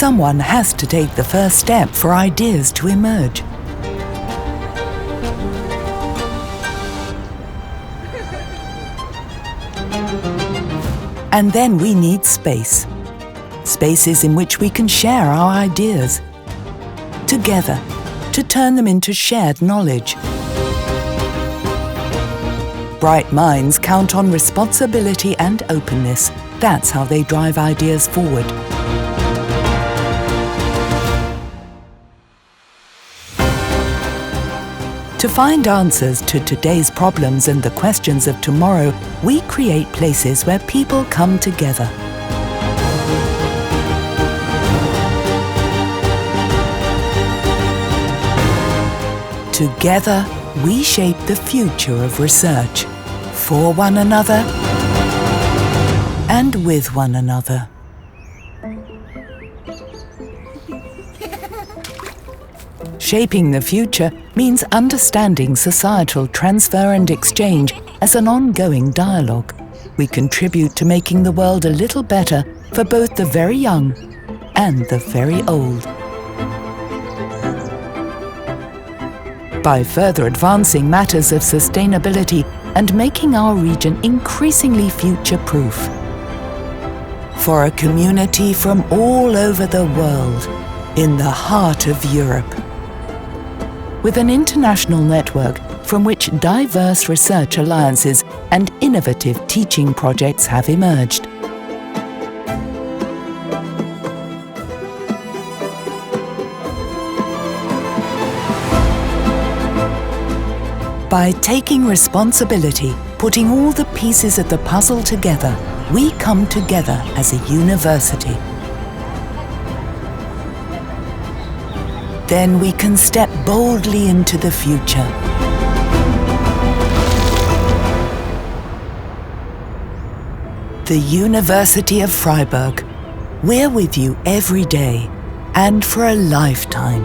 Someone has to take the first step for ideas to emerge. And then we need space. Spaces in which we can share our ideas together to turn them into shared knowledge. Bright minds count on responsibility and openness. That's how they drive ideas forward. To find answers to today's problems and the questions of tomorrow, we create places where people come together. Together, we shape the future of research, for one another and with one another. Shaping the future means understanding societal transfer and exchange as an ongoing dialogue. We contribute to making the world a little better for both the very young and the very old. By further advancing matters of sustainability and making our region increasingly future-proof. For a community from all over the world, in the heart of Europe. With an international network from which diverse research alliances and innovative teaching projects have emerged. By taking responsibility, putting all the pieces of the puzzle together, we come together as a university. Then we can step boldly into the future. The University of Freiburg. We're with you every day and for a lifetime.